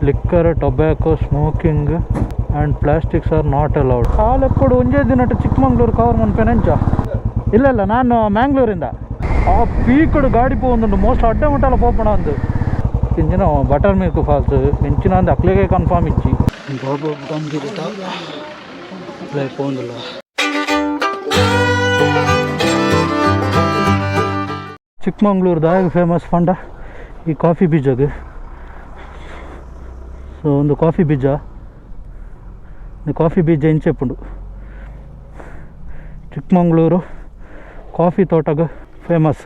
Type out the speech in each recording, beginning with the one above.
liquor, tobacco, smoking and plastics are not allowed. ಕಾಲಕ್ಕೂಡು ಒಂಜೇ ದಿನ Chikmagalur cover ಮನ್ಪೇನೆಂಚ ಇಲ್ಲ ನಾನು ಮ್ಯಾಂಗ್ಳೂರಿಂದ ಆ ಪೀಕಡು ಗಾಡಿ ಪೋಂದುಂಡು ಮೋಸ್ಟ್ ಅಡ್ಡೆ ಮುಟ್ಟಲ್ಲ ಪೋಪಣ ಅಂದು ಇಂಚಿನ ಬಟರ್ ಮಿಲ್ಕ್ ಫಾಲ್ಸ್ ಇಂಚಿನ ಅಂದು ಅಕ್ಲೆಗೆ ಕನ್ಫರ್ಮ್ ಇಚ್ಚಿ ಬಾಬು ಬುಡಂಗಿರಿ ಪೋಂದಿಲ್ಲ. ಚಿಕ್ಕಮಂಗ್ಳೂರ್ದಾಗ ಫೇಮಸ್ ಪಂಡ ಈ ಕಾಫಿ ಬೀಜಗೆ. ಸೊ ಒಂದು ಕಾಫಿ ಬೀಜ ಇಂಚೆಪ್ಪುಂಡು ಚಿಕ್ಕಮಂಗ್ಳೂರು ಕಾಫಿ ತೋಟಗ ಫೇಮಸ್.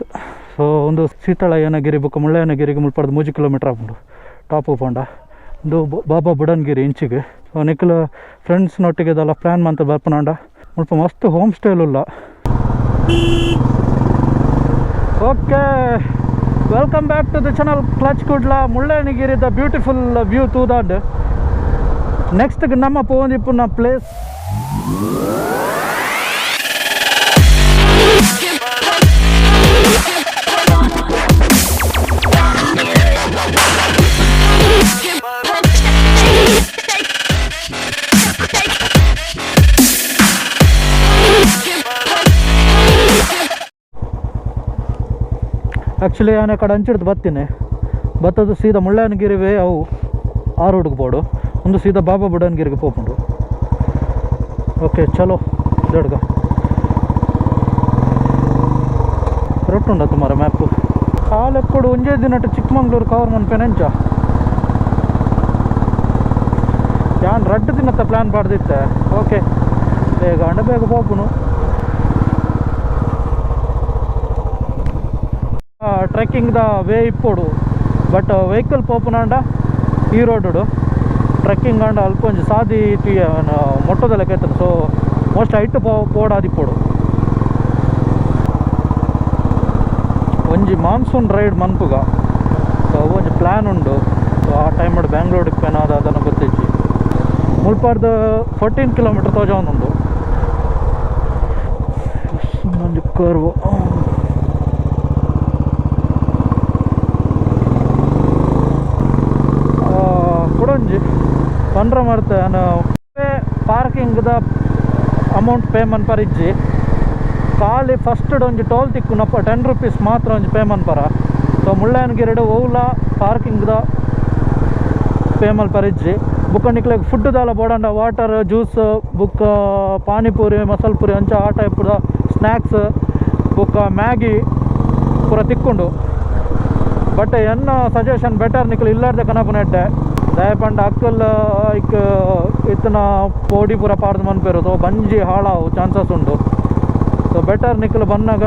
ಸೊ ಒಂದು ಸೀತಾಳಯ್ಯನಗಿರಿ ಬುಕ್ಕ ಮುಳ್ಳಯ್ಯನಗಿರಿಗೆ ಮುಲ್ಪಡ್ದು 3 ಕಿಲೋಮೀಟ್ರ್ ಆಪುಂಡು ಟಾಪ್ ಪೋಂಡ. ಒಂದು ಬಾಬಾ ಬುಡನ್ಗಿರಿ ಇಂಚಿಗೆ. ಸೊ ನಿಖಿಲ್ ಫ್ರೆಂಡ್ಸ್ನೊಟ್ಟಿಗೆ ಇದೆಲ್ಲ ಪ್ಲ್ಯಾನ್ ಮಂತ ಬರ್ಪನಾಂಡ ಮುಲ್ಪ ಮಸ್ತ್ ಹೋಮ್ ಸ್ಟೇಲುಲ್ಲ. Okay, welcome back to the channel clutch Kudla Mullayanagiri ದ ಬ್ಯೂಟಿಫುಲ್ ವ್ಯೂ ತೂದಾಂಡ್. ನೆಕ್ಸ್ಟ್ ನಮ್ಮ ಪೋಂದಿಪ್ಪುನ ಪ್ಲೇಸ್ ಆ್ಯಕ್ಚುಲಿ ನಾನು ಕಡೆ ಹಂಚಿಡ್ದು ಬರ್ತೀನಿ. ಬತ್ತದು ಸೀದಾ ಮುಳ್ಳಯ್ಯನಗಿರಿವೇ ಅವು ಆ ರೋಡ್ಗೆ ಬೋಡು, ಒಂದು ಸೀದಾ ಬಾಬಾ ಬುಡನ್ಗಿರಿಗೆ ಪೋಪುಂಡು. ಓಕೆ ಚಲೋ ದೊಡ್ಗ ರೊಟ್ಟುಂಡ ತುಮಾರ ಮ್ಯಾಪು. ಕಾಲಕ್ಕೂಡು ಒಂಜೇ ದಿನ ಚಿಕ್ಕಮಂಗ್ಳೂರು ಕವರ್ ಮನ್ಪೇನೆಂಚ ಯಾನ್ 2 ದಿನದ ಪ್ಲ್ಯಾನ್ ಮಾಡ್ದಿತ್ತೆ. ಓಕೆ ಬೇಗ ಪೋಪುನು. ಟ್ರೆಕ್ಕಿಂಗ್ ದ ವೇ ಇಪ್ಪೋಡು ಬಟ್ ವೆಹಿಕಲ್ ಪೋಪುನಾಂಡ ಈ ರೋಡು ಟ್ರೆಕ್ಕಿಂಗ್ ಆಂಡ ಅಲ್ಕೊಂಜಿ ಸಾದಿ ಮೊಟ್ಟದ ಲೆಕ್ಕ ಇರ್ತದೆ. ಸೊ ಮೋಸ್ಟ್ ಹೈಟ್ ಪೋಡಾದಿಪ್ಪೋಡು ಒಂಜಿ ಮಾನ್ಸೂನ್ ರೈಡ್ ಮನ್ಪುಗ. ಸೊ ಒಂಜಿ ಪ್ಲ್ಯಾನ್ ಉಂಡು. ಸೊ ಆ ಟೈಮ್ ಮಾಡಿ ಬ್ಯಾಂಗ್ಳೂರಿಗೆ ಪೇನಾದ ಅದನ್ನು ಗೊತ್ತಿಚ್ಚಿ ಮುಲ್ಪಾರ್ದು 14 ಕಿಲೋಮೀಟ್ರ್ ತೋಜಾವೊಂದುಂಡು. ಒಂಜಿ ಕರ್ವು ಕೊಡೊಂಜಿ ಪಂಡ್ರ ಮಾಡ್ತೆ ನಾನು ಪಾರ್ಕಿಂಗ್ದ ಅಮೌಂಟ್ ಪೇ ಮನ್ಪರಿಜ್ಜಿ ಖಾಲಿ ಫಸ್ಟ್ ಒಂಜಿ ಟೋಲ್ ತಿಕ್ಕುನಪ್ಪ 10 ರೂಪೀಸ್ ಮಾತ್ರ ಒಂಜಿ ಪೇ ಮನ್ಪರ. ಸೊ ಮುಳ್ಳಯ್ಯನಗಿರಿ ಓಲಾ ಪಾರ್ಕಿಂಗ್ದ ಪೇ ಮಲ್ಪರಿಜ್ಜಿ. ಬುಕ್ಕ ನಿಕ್ಲೆಗ್ ಫುಡ್ದೆಲ್ಲ ಬೋಡಂಡ ವಾಟರ್ ಜ್ಯೂಸ್ ಬುಕ್ಕ ಪಾನಿಪೂರಿ ಮಸಾಲ ಪೂರಿ ಅಂಚ ಆ ಟೈಪ್ದ ಸ್ನ್ಯಾಕ್ಸ್ ಬುಕ್ಕ ಮ್ಯಾಗಿ ಪೂರ ತಿಕ್ಕೊಂಡು. ಬಟ್ ಎನ್ನ ಸಜೆಷನ್ ಬೆಟರ್ ನಿಕ್ಲು ಇಲ್ಲಾರ್ದೆ ಕನಪುನೆಡ್ಡೆ ದಯಪಂಡ ಅಕ್ಕಲ್ ಇಕ್ ಇತ್ತನ ಪೋಡಿ ಪೂರ ಪಾಡ್ದು ಮನ್ಪೇರು ಬಂಜಿ ಹಾಳಾವು ಚಾನ್ಸಸ್ ಉಂಡು. ಸೊ ಬೆಟರ್ ನಿಕ್ಲು ಬಂದಾಗ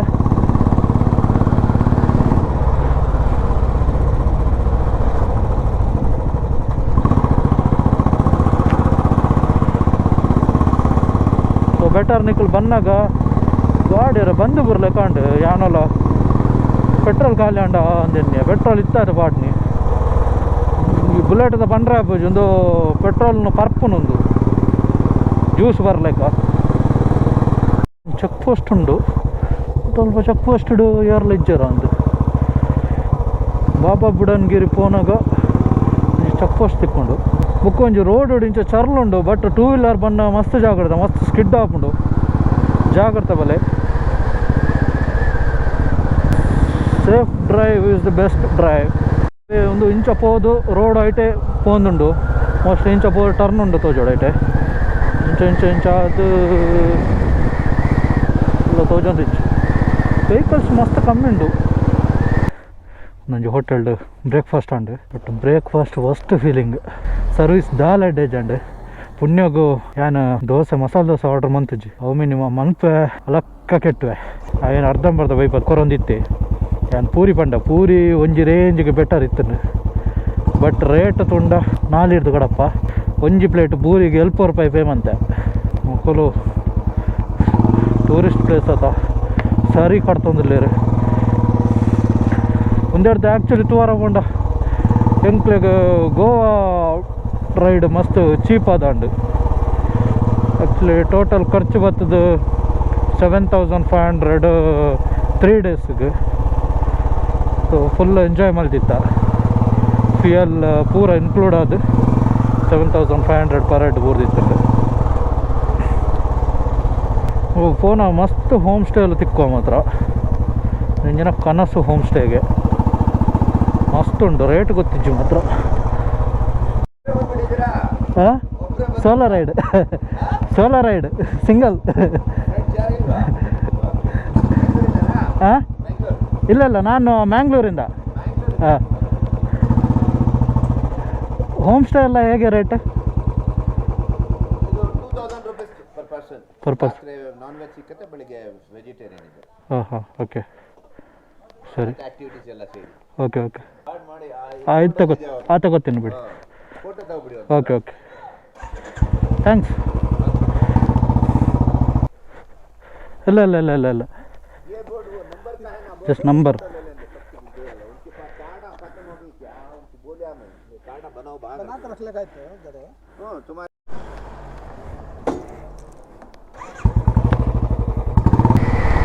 ಗಾಡಿಯರ ಬಂದು ಬರ್ಲೆಕಾಂಡು ಯಾನೋಲ ಪೆಟ್ರೋಲ್ ಖಾಲಿ ಅಂಡ ಅಂದೆನ್ನಿ ಪೆಟ್ರೋಲ್ ಇತ್ತಾರೆ ಪಾಡ್ನಿ ಈ ಬುಲೆಟ್ದ ಪಂಡ್ರೆ ಆಪೋಜಿ ಒಂದು ಪೆಟ್ರೋಲ್ನ ಪರ್ಪುನೊಂದು ಜ್ಯೂಸ್ ಬರ್ಲೆಕ್ಕ. ಚೆಕ್ ಪೋಸ್ಟ್ ಉಂಡು ಸ್ವಲ್ಪ ಚೆಕ್ ಪೋಸ್ಟ್ ಯಾರ್ಲ ಇಜ್ಜಾರ ಅಂದು ಬಾಬಾ ಬುಡನ್ಗಿರಿ ಪೋನಾಗ ಚೆಕ್ ಪೋಸ್ಟ್ ತಿಕ್ಕೊಂಡು ಬುಕ್ಕ ಒಂಜಿ ರೋಡ್ ಇಂಚ ಚರ್ಲುಂಡು. ಬಟ್ 2 ವೀಲರ್ ಬಣ್ಣ ಮಸ್ತ್ ಜಾಗ್ರತೆ ಮಸ್ತ್ ಸ್ಕಿಡ್ ಆಪುಂಡು ಜಾಗ್ರತೆ ಬಲೆ. Safe drive is the best drive. ಒಂದು ಇಂಚ ಪೋದು ರೋಡ್ ಐಟೆ ಪೋಂದುಂಡು ಮೋಸ್ಟ್ ಇಂಚ ಪೋದು ಟರ್ನ್ ಉಂಡು ತೋಜೋಡು ಐಟೆ ಇಂಚ ಅದು ಇಲ್ಲ ತೋಜೊಂದು ಇಂಚು ವೆಹಿಕಲ್ಸ್ ಮಸ್ತ್ ಕಮ್ಮಿ ಉಂಡು. ನಂಜಿ ಹೋಟೆಲ್ಡು ಬ್ರೇಕ್ಫಾಸ್ಟ್ ಅಂಡು but breakfast worst feeling service ದಾಲ್ ಅಡ್ಡೇಜ್ ಅಂಡು ಪುಣ್ಯಗು ಏನು ದೋಸೆ ಮಸಾಲೆ ದೋಸೆ ಆರ್ಡ್ರ್ ಮಂತುಜಿ ಅವು ಮಿನಿಮಮ್ ಮನ್ಪೆ ಅಲಕ್ಕ ಕೆಟ್ಟುವೆ ಏನು ಅರ್ಧಂಬರ್ಧ ಬೈಪತ್ತು ಕೊರೊಂದಿತ್ತೆ. ಏನು ಪೂರಿ ಪಂಡ ಪೂರಿ ಒಂಜಿ ರೇಂಜಿಗೆ ಬೆಟರ್ ಇತ್ತು ಬಟ್ ರೇಟ್ ತುಂಡ 4 ಇರ್ದು ಕಡಪ್ಪ. ಒಂಜಿ ಪ್ಲೇಟ್ ಪೂರಿಗೆ 4 ರೂಪಾಯಿ ಪೇಮಂತೆ. ಮಕ್ಕಳು ಟೂರಿಸ್ಟ್ ಪ್ಲೇಸ್ ಅದ ಸರಿ ಕಟ್ತೊಂದಿಲ್ಲ ಒಂದೆರಡು ಆ್ಯಕ್ಚುಲಿ ತೂವಾರ ಕೊಂಡ ಎಂಕ್ಲೆಗ್ ಗೋವಾ ರೈಡ್ ಮಸ್ತ್ ಚೀಪ್ ಆದಂಡು. ಆ್ಯಕ್ಚುಲಿ ಟೋಟಲ್ ಖರ್ಚು ಬರ್ತದೆ 7500 3 ಡೇಸ್ಗೆ. ಸೊ ಫುಲ್ ಎಂಜಾಯ್ ಮಾಡ್ತಿತ್ತ. ಫ್ಯೂಯಲ್ ಪೂರ ಇನ್ಕ್ಲೂಡ್ ಆದ 7500 ಪರ್ ಹೆಡ್ ಬೋರ್ದಿತ್ತಂಡೆ. ಫೋನ ಮಸ್ತ್ ಹೋಮ್ ಸ್ಟೇ ಎಲ್ಲ ತಿಕ್ಕುವ ಮಾತ್ರ ಇಂಜಿನ ಕನಸು ಹೋಮ್ ಸ್ಟೇಗೆ ಮಸ್ತ್ ಉಂಟು. ರೇಟ್ ಗೊತ್ತಿಜ್ಜು ಮಾತ್ರ. ಹಾಂ solo ride solo ride single. ಹಾಂ ಇಲ್ಲ ಇಲ್ಲ, ನಾನು ಮ್ಯಾಂಗ್ಳೂರಿಂದ. ಹಾಂ, ಹೋಮ್ ಸ್ಟೇ ಎಲ್ಲ ಹೇಗೆ rate? Per person. Non veg ಸಿಕ್ಕತ್ತೆ, ಬೆಳಿಗ್ಗೆ ವೆಜಿಟೇರಿಯನ್ ಇದೆ. ಹಾಂ ಹಾಂ, ಓಕೆ ಸರಿ. ಆಕ್ಟಿವಿಟೀಸ್ ಎಲ್ಲ ಸೇರಿ. ಓಕೆ ಓಕೆ ಆಯ್ತು, ತಗೋತೀನಿ ಬಿಡಿ. ಫೋಟೋ ತಗೊಬಿಡಿ. Okay okay, thanks. ಇಲ್ಲ ಇಲ್ಲ ಇಲ್ಲ ಇಲ್ಲ ಇಲ್ಲ, ಜಸ್ಟ್ ನಂಬರ್.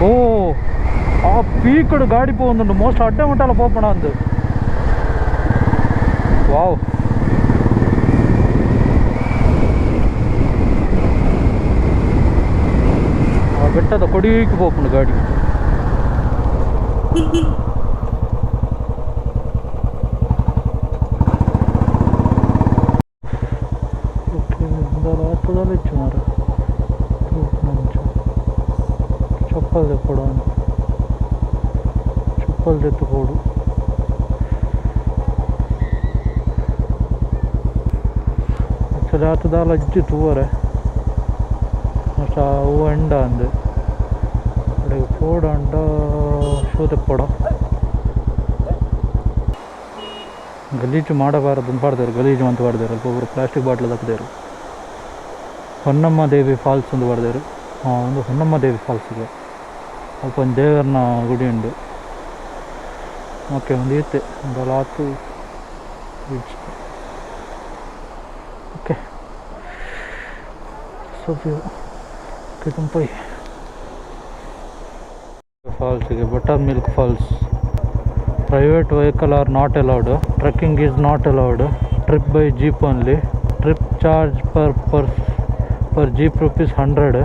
ಓ ಆ ಪೀಕಡು ಗಾಡಿ പോകുന്നുണ്ട്. മോസ്റ്റ് അഡ്ഡമുട്ടാല പോപ്പണ ಅಂದು. ವಾವ್, ಆ ಬೆಟ್ಟದ ಕೊಡಿಗೆ போப்பணும் ಗಾಡಿ. రాత్రుదాలిచ్చు మరి చప్పలు తెప్పడం, చప్పలు తెత్తుకోడు. രാത്രിതാൽ അജ്ജ് തൂവറെ ಅವು ಎಂಡ ಅಂದು ഇവിടെ പോടാണ്ട ಶೂ ತೆಪ್ಪಡ. ಗಲೀಜು ಮಾಡಬಾರದು ಬಾರ್ದಾರು, ಗಲೀಜು ಅಂತ ಬಾರ್ದಾರು. ಅಲ್ಪ ಒಬ್ಬರು ಪ್ಲಾಸ್ಟಿಕ್ ಬಾಟ್ಲು ತಪ್ಪದೇರು. ಹೊನ್ನಮ್ಮ ದೇವಿ ಫಾಲ್ಸ್ ಒಂದು ಬಾರ್ದಾರು. ಒಂದು ಹೊನ್ನಮ್ಮ ದೇವಿ ಫಾಲ್ಸಿಗೆ ಅಲ್ಪ ಒಂದು ದೇವರನ ಗುಡಿ ಉಂಡು. ಓಕೆ, ಒಂದು ಇತ್ತೆ ಒಂದು ಲಾತು ಓಕೆ. ಸೊ ಓಕೆ, ತುಂಬೈ ಫಾಲ್ಸಿಗೆ butter milk falls. Private vehicle are not allowed. Trekking is not allowed. Trip by jeep only. Trip charge per jeep rupees 100.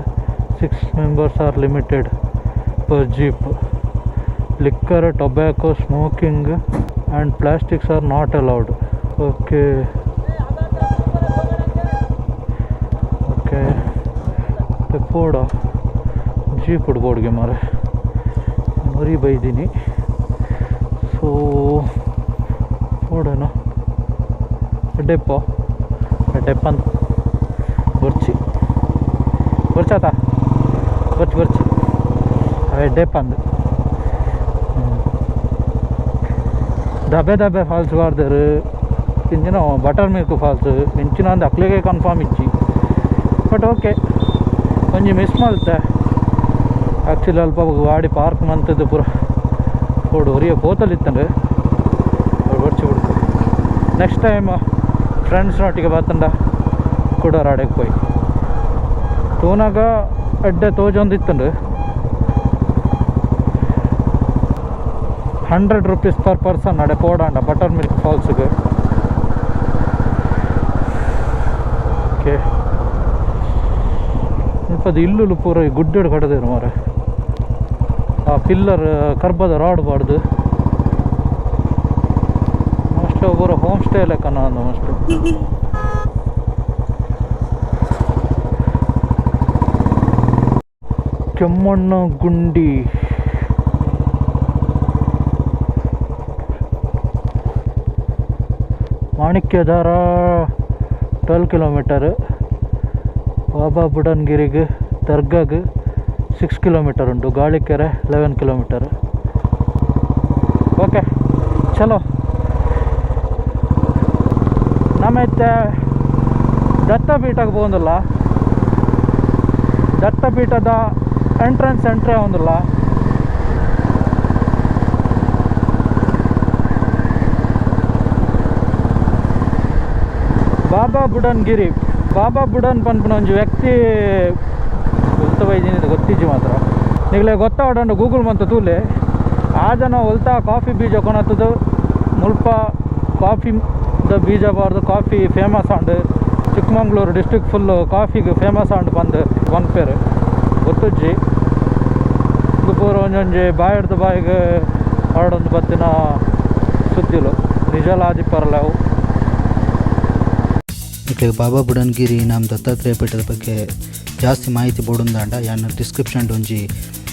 6 members are limited per jeep. Liquor, tobacco, smoking and plastics are not allowed. Okay. ತೆಪ್ಪೋಡ jeep ಉಡ್ಬೋಡ್ಗೆ ಮಾರೆ ಮರಿ ಬೈದೀನಿ. So ಓಡೋಣ ಡೆಪ್ಪ ಅಂತ ಬರ್ಚಾತ ಬರ್ಚಿ ಅವೇ depth ಅಂದು ದಬ್ಬೆ falls ಬಾರ್ದರು. ಇಂಚಿನ butter milk falls ಇಂಚಿನ ಒಂದು ಅಕ್ಲಿಗೆ confirm ಇಚ್ಚಿ. But okay, ಒಂಜಿ ಮಿಸ್ ಮಲ್ತೆ ಆ್ಯಕ್ಚುಲಿ ಅಲ್ಪ ಗಾಡಿ ಪಾರ್ಕ್ ಮಂತದ್ದು ಪೂರ ಓಡು ಹೊರಿಯ ಪೋತಲಿತ್ತಂದ್ರೆ ಬರ್ಚಿ ಬಿಡ್ತು. ನೆಕ್ಸ್ಟ್ ಟೈಮ್ ಫ್ರೆಂಡ್ಸ್ನೊಟ್ಟಿಗೆ ಬತ್ತಂಡ ಕುಡರಾಡೆಗೆ ಪೋಯ್ ತೂನಾಗ ಅಡ್ಡೆ ತೋಜೊಂದಿತ್ತಂಡು 100 rupees per person ಅಡೆ ಪೋಡಾಂಡ ಬಟರ್ ಮಿಲ್ಕ್ ಫಾಲ್ಸ್ಗೆ. ಓಕೆ, ಅದು ಇಲ್ಲು ಪೂರ ಗುಡ್ಡೆಡು ಕಡದೇರು ಮಾರೆ. ಆ ಪಿಲ್ಲರ್ ಕರ್ಬದ ರಾಡ್ ಬಾರ್ದು ಅಷ್ಟೇ ಪೂರ ಹೋಮ್ ಸ್ಟೇ ಲೆಕ್ಕನ ಅಂದ ಮಸ್ತ್. ಕೆಮ್ಮಣ್ಣ ಗುಂಡಿ ಮಾಣಿಕ್ಯಧಾರ 12 ಕಿಲೋಮೀಟರ್. ಬಾಬಾ ಬುಡನ್ಗಿರಿಗೆ ದರ್ಗಾಗೆ 6 ಕಿಲೋಮೀಟರ್ ಉಂಟು. ಗಾಳಿಕೆರೆ 11 ಕಿಲೋಮೀಟರ್. ಓಕೆ ಚಲೋ. ನಮ್ಮೈತೆ ದತ್ತಪೀಠಕ್ಕೆ പോകുന്നിಲ್ಲ. ದತ್ತಪೀಠದ ಎಂಟ್ರೆನ್ಸ್ ಎಂಟ್ರಿ ಆಗೋದಿಲ್ಲ. ಬಾಬಾ ಬುಡನ್ಗಿರಿ ಬಾಬಾ ಬುಡನ್ ಪನ್ಪುನ ಒಂಜಿ ವ್ಯಕ್ತಿ ಒಲ್ತವೈದಿನಿ ಗೊತ್ತಿಜ್ಜಿ ಮಾತ್ರ ನಿಗಲೇ ಗೊತ್ತಾವಡಂಡು ಗೂಗಲ್ ಮಂತ ತೂಲೆ ಆ ಜನ ಒಲ್ತಾ ಕಾಫಿ ಬೀಜ ಕೊನತ್ತದು ಮುಲ್ಪ ಕಾಫಿ ಬೀಜಾಬಾರ್ದು ಕಾಫಿ ಫೇಮಸ್ ಆಂಡ್ ಚಿಕ್ಕಮಂಗ್ಳೂರು ಡಿಸ್ಟ್ರಿಕ್ಟ್ ಫುಲ್ಲು ಕಾಫಿಗೆ ಫೇಮಸ್ ಆಂಡ್ ಬಂದು ಪೇರು ಗೊತ್ತಜ್ಜಿ ಇದು ಪೂರ ಒಂಜೊಂಜಿ ಬಾಯಿಡ್ದು ಬಾಯಿಗೆ ಹೊರಡೊಂದು ಬತ್ತಿನ ಸುದ್ದಿಲು ನಿಜಲ ಆದಿಪ್ಪರಲ್ಲ ಅವು. ಇಟ್ಲಿಗೆ ಬಾಬಾ ಬುಡನ್ಗಿರಿ ನಮ್ಮ ದತ್ತಾತ್ರೇಯ ಪೀಠದ ಬಗ್ಗೆ ಜಾಸ್ತಿ ಮಾಹಿತಿ ಬೋಡುಂದಾಂಡ ಯಾನ ಡಿಸ್ಕ್ರಿಪ್ಷನ್ ಒಂಜಿ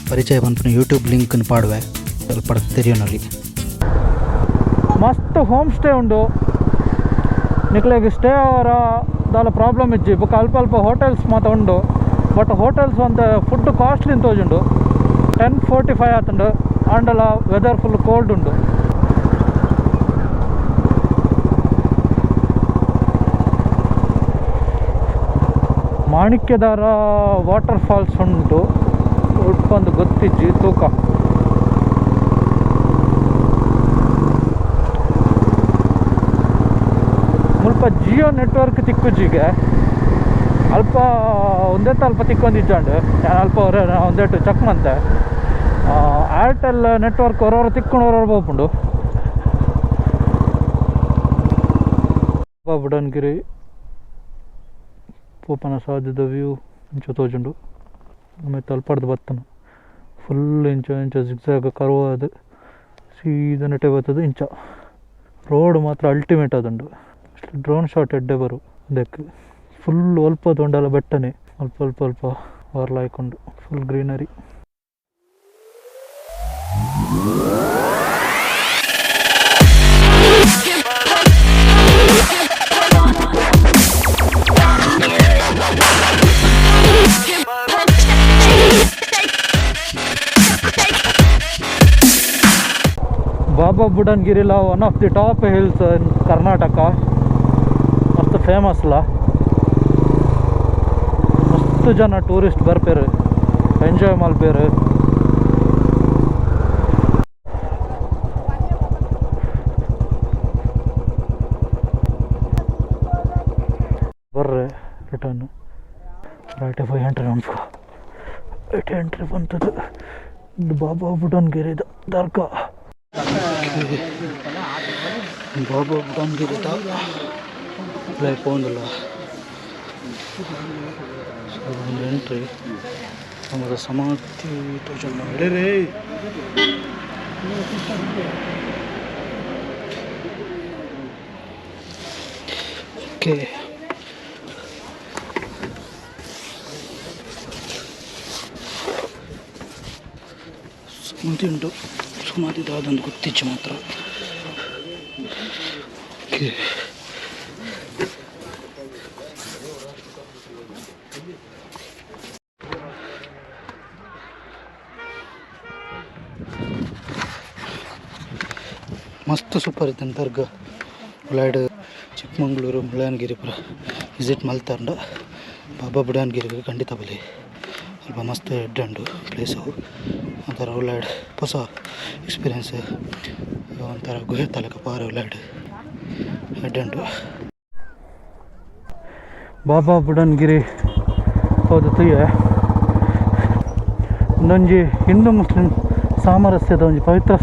ಪರಿಚಯ ಬಂದ್ಪನ ಯೂಟ್ಯೂಬ್ ಲಿಂಕ್ನ ಪಾಡುವೆ ಸ್ವಲ್ಪ ತೆರೆಯೋನಲ್ಲಿ. ಮಸ್ತ್ ಹೋಮ್ ಸ್ಟೇ ಉಂಡು ನಿಕ್ಲೆಗೆ ಸ್ಟೇ ಅವರ ದಾಲ ಪ್ರಾಬ್ಲಮ್ ಇಜ್ಜಿ ಬೊಕ್ಕ ಅಲ್ಪ ಅಲ್ಪ ಹೋಟೆಲ್ಸ್ ಮಾತ ಉಂಡು. ಬಟ್ ಹೋಟೆಲ್ಸ್ ಅಂತ ಫುಡ್ ಕಾಸ್ಟ್ಲಿ ತೋಜುಂಡು 10:45 ಆತುಂಡು ಆಂಡಲ ವೆದರ್ ಫುಲ್ ಕೋಲ್ಡ್ ಉಂಡು. ಮಾಣಿಕ್ಯದಾರ ವಾಟರ್ ಫಾಲ್ಸ್ ಉಂಟು ಉಟ್ಪಂದು ಗೊತ್ತಿಜ್ಜಿ ತೂಕ. ಮುಲ್ಪ ಜಿಯೋ ನೆಟ್ವರ್ಕ್ ತಿಕ್ಕುಜ್ಜಿಗೆ ಅಲ್ಪ ಒಂದೇತ ಅಲ್ಪ ತಿಕ್ಕೊಂದಿಜ್ಜಾಂಡು ನಾನು ಅಲ್ಪ ಒಂದೇಟು ಚೆಕ್ ಮಂತೆ ಏರ್ಟೆಲ್ ನೆಟ್ವರ್ಕ್ ಹೊರವರು ತಿಕ್ಕೊಂಡು ಬೋಪುಂಡು. ಬುಡನ್ಗಿರಿ ಪೋಪನ ಸಾಧ್ಯದ ವ್ಯೂ ಇಂಚ ತೋಜುಂಡು. ಆಮೇಲೆ ತಲ್ಪಡ್ದು ಬತ್ತನು ಫುಲ್ ಇಂಚ ಜಿಗ್ಜಾಗ ಕರ್ವ್ ಅದು ಸೀದಾ ನೆಟ್ಟೆ ಬರ್ತದೆ ಇಂಚ. ರೋಡ್ ಮಾತ್ರ ಅಲ್ಟಿಮೇಟ್ ಅದುಂಡು. ಡ್ರೋನ್ ಶಾಟ್ ಎಡ್ಡೆ ಬರು ಅದಕ್ಕೆ ಫುಲ್ ಅಲ್ಪ ತೊಂಡಲ್ಲ ಬೆಟ್ಟನೆ ಅಲ್ಪ ಅಲ್ಪ ಅಲ್ಪ ಹೊರಲಾಯ್ಕೊಂಡು ಫುಲ್ ಗ್ರೀನರಿ. ಬಾಬಾ ಬುಡನ್ಗಿರಿಲ one of the top hills in Karnataka. ಮಸ್ತ್ ಫೇಮಸ್ಲ, ಮಸ್ತ್ ಜನ ಟೂರಿಸ್ಟ್ ಬರ್ಪೇರು, ಎಂಜಾಯ್ ಮಲ್ಪೇರು. ಬರ್ರೆ ರಿಟರ್ನ್ ರೈಟ್ 5 ಎಂಟ್ರಿ ಉಂಟು. 8 ಎಂಟ್ರಿ ಬಂತದ್ದು. ಇದು ಬಾಬಾ ಬುಡನ್ಗಿರಿದ ದರ್ಗಾ. ಬಾಬಾ ಬುಡನ್ಗಿರಿ ಲೈಫ್ ಒಂದಿಲ್ಲ ಒಂದು ಎಂಟ್ರಿ ನಮ್ಮದು ಸಮಾಧಿ ತೋಜನ ಹಿಡೀರಿ. ಓಕೆ ಸಮಾಧಿ ಉಂಟು. ಸಮಾಧಿ ದಾದಂದು ಗೊತ್ತಿಚ್ಚು ಮಾತ್ರ. ಓಕೆ ಮಸ್ತ್ ಸೂಪರ್ ಇತ್ತು ದರ್ಗಾ. ಒಳ್ಳೆಡ್ ಚಿಕ್ಕಮಂಗ್ಳೂರು ಮುಳ್ಳಯ್ಯನಗಿರಿ ಪುರ ವಿಸಿಟ್ ಮಲ್ತಾಂಡ ಬಾಬಾ ಬುಡನ್ಗಿರಿಗೆ ಖಂಡಿತ ಬಲಿ ಸ್ವಲ್ಪ ಮಸ್ತ್ ಎಡ್ಡಂಡು ಪ್ಲೇಸು. ಒಂಥರ ಒಳ್ಳೆಡ್ ಹೊಸ ಎಕ್ಸ್ಪೀರಿಯನ್ಸ್, ಒಂಥರ ಗುಹೆ ತಲಕ ಪಾರ ಒಳ್ಳೆಡ್ ಎಡ್ಡಂಡು. ಬಾಬಾ ಬುಡನ್ಗಿರಿ ಹೌದು ತುಯ್ಯ ಒಂದೊಂಜಿ ಹಿಂದೂ ಮುಸ್ಲಿಂ ಸಾಮರಸ್ಯದ ಒಂದು ಪವಿತ್ರ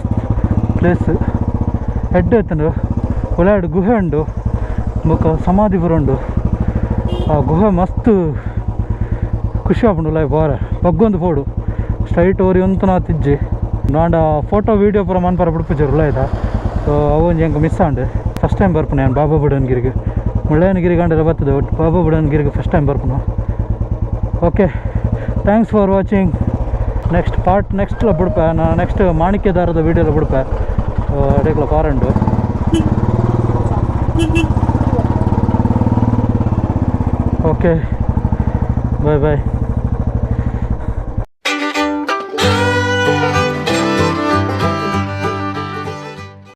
ಪ್ಲೇಸ್. ಹೆಡ್ಡೆ ಎತ್ತಂಡು ಒಳ್ಳೆಡ್ ಗುಹೆ ಉಂಡು, ಬೊಕ್ಕ ಸಮಾಧಿ ಪುರ ಉಂಡು. ಆ ಗುಹೆ ಮಸ್ತ್ ಖುಷಿ ಆಪುಂಡು. ಲೈ ಬಾರ ಬಗ್ಗೊಂದು ಪೋಡು ಸ್ಟ್ರೈಟ್ ಓರಿ ಒಂತನ ತಿಜ್ಜಿ ನಾಂಡ ಫೋಟೋ ವೀಡಿಯೋ ಪೂರ ಮನ್ಪರ ಬಿಡ್ಪಿಜ್ಜರು ಉಳ್ಳಾಯ್ದ. ಸೊ ಅವೊಂದು ಹೆಂಗೆ ಮಿಸ್ ಆಂಡು ಫಸ್ಟ್ ಟೈಮ್ ಬರ್ಪುನೆ ನಾನು ಬಾಬಾ ಬುಡನ್ಗಿರಿಗೆ. ಮುಳ್ಳಯ್ಯನಗಿರಿ ಗಂಡೆಲ್ಲ ಬರ್ತದೆ, ಒಟ್ಟು ಬಾಬಾ ಬುಡನ್ಗಿರಿಗೆ ಫಸ್ಟ್ ಟೈಮ್ ಬರ್ಪುನು. Okay, thanks for watching. ನೆಕ್ಸ್ಟ್ಲ ಬಿಡ್ಪೆ ನಾ ನೆಕ್ಸ್ಟ್ ಮಾಣಿಕ್ಯದಾರದ ವೀಡಿಯೋಲ್ಲ ಬಿಡ್ಪೆ ಅಡೇಕ್ಲ ಪಾರಂಡು. ಓಕೆ, ಬಾಯ್ ಬಾಯ್.